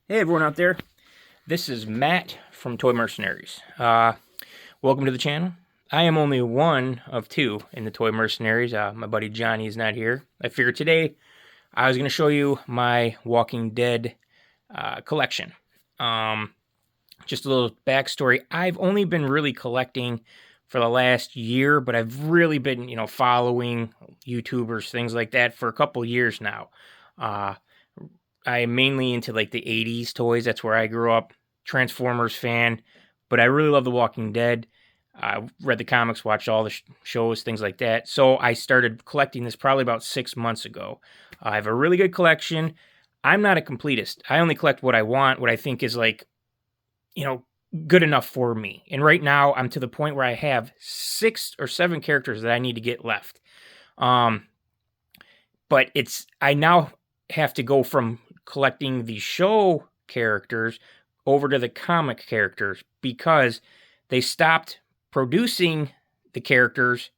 Hey everyone out there, this is Matt from Toy Mercenaries. Welcome to the channel. I am only one of two in the Toy Mercenaries. My buddy Johnny is not here. I figured today I was going to show you my Walking Dead collection. Just a little backstory. I've only been really collecting for the last year, but I've really been, following YouTubers, things like that for a couple years now. I'm mainly into like the 80s toys. That's where I grew up. Transformers fan, but I really love The Walking Dead. I read the comics, watched all the shows, things like that. So I started collecting this probably about 6 months ago. I have a really good collection. I'm not a completist. I only collect what I want, what I think is like, good enough for me. And right now I'm to the point where I have 6 or 7 characters that I need to get left. But I now have to go from collecting the show characters over to the comic characters because they stopped producing the characters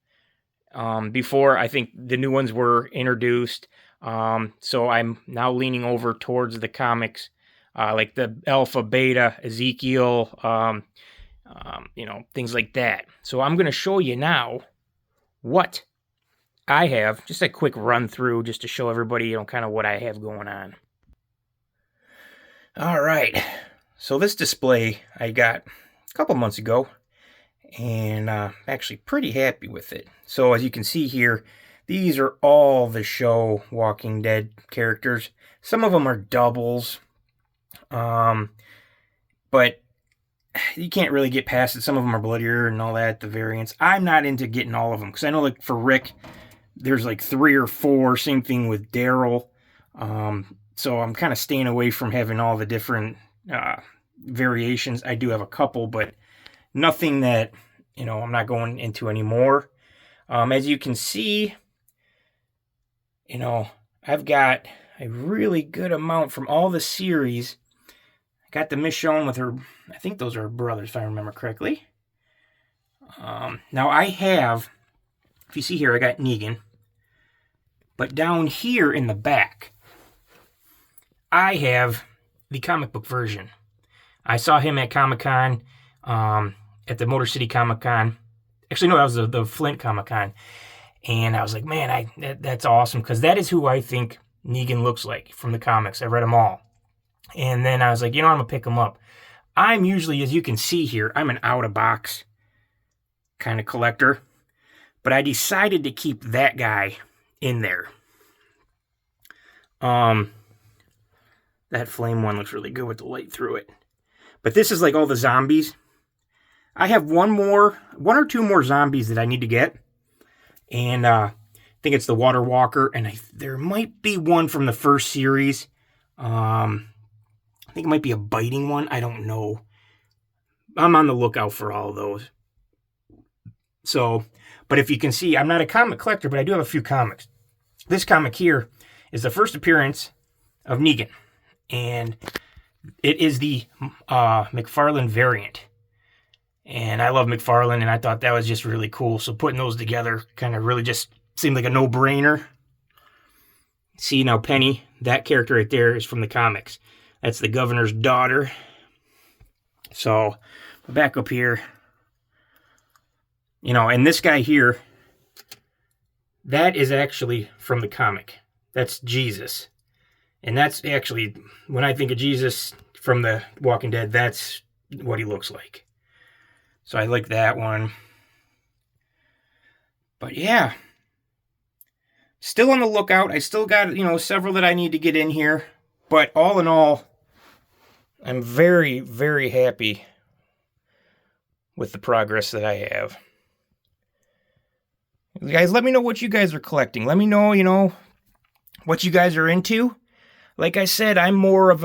before I think the new ones were introduced. So I'm now leaning over towards the comics, like the Alpha, Beta, Ezekiel, things like that. So I'm going to show you now what I have, just a quick run through just to show everybody, kind of what I have going on. All right, so this display I got a couple months ago, and I'm actually pretty happy with it. So as you can see here, these are all the show Walking Dead characters. Some of them are doubles, but you can't really get past it. Some of them are bloodier and all that, the variants. I'm not into getting all of them, because I know like for Rick, there's like 3 or 4, same thing with Daryl. So I'm kind of staying away from having all the different variations. I do have a couple, but nothing that, I'm not going into anymore. As you can see, I've got a really good amount from all the series. I got the Michonne with her, I think those are her brothers, if I remember correctly. Now I have, if you see here, I got Negan. But down here in the back, I have the comic book version. I saw him at Comic-Con, at the Motor City Comic-Con. Actually, no, that was the Flint Comic-Con. And I was like, man, that's awesome, because that is who I think Negan looks like from the comics. I read them all. And then I was like, I'm going to pick him up. I'm usually, as you can see here, I'm an out-of-box kind of collector. But I decided to keep that guy in there. That flame one looks really good with the light through it. But this is like all the zombies. I have one or two more zombies that I need to get. And I think it's the Water Walker. And there might be one from the first series. I think it might be a biting one. I don't know. I'm on the lookout for all of those. So, but if you can see, I'm not a comic collector, but I do have a few comics. This comic here is the first appearance of Negan. And it is the McFarlane variant. And I love McFarlane, and I thought that was just really cool. So putting those together kind of really just seemed like a no-brainer. See, now Penny, that character right there is from the comics. That's the governor's daughter. So, back up here. And this guy here, that is actually from the comic. That's Jesus. And that's actually, when I think of Jesus from the Walking Dead, that's what he looks like. So I like that one. But yeah. Still on the lookout. I still got, several that I need to get in here. But all in all, I'm very, very happy with the progress that I have. Guys, let me know what you guys are collecting. Let me know, what you guys are into. Like I said, I'm more of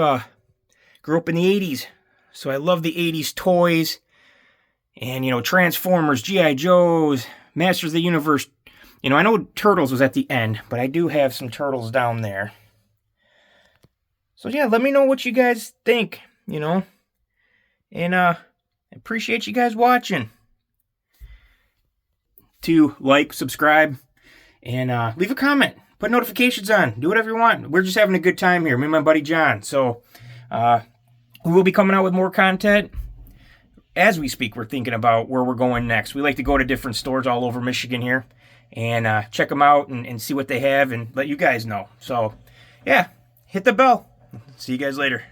grew up in the 80s. So I love the 80s toys. And, Transformers, G.I. Joes, Masters of the Universe. I know Turtles was at the end, but I do have some Turtles down there. So yeah, let me know what you guys think, And I appreciate you guys watching. To like, subscribe, and leave a comment. Put notifications on. Do whatever you want. We're just having a good time here, me and my buddy John. So, We will be coming out with more content. As we speak, we're thinking about where we're going next. We like to go to different stores all over Michigan here and check them out and see what they have and let you guys know. So, yeah, hit the bell. See you guys later.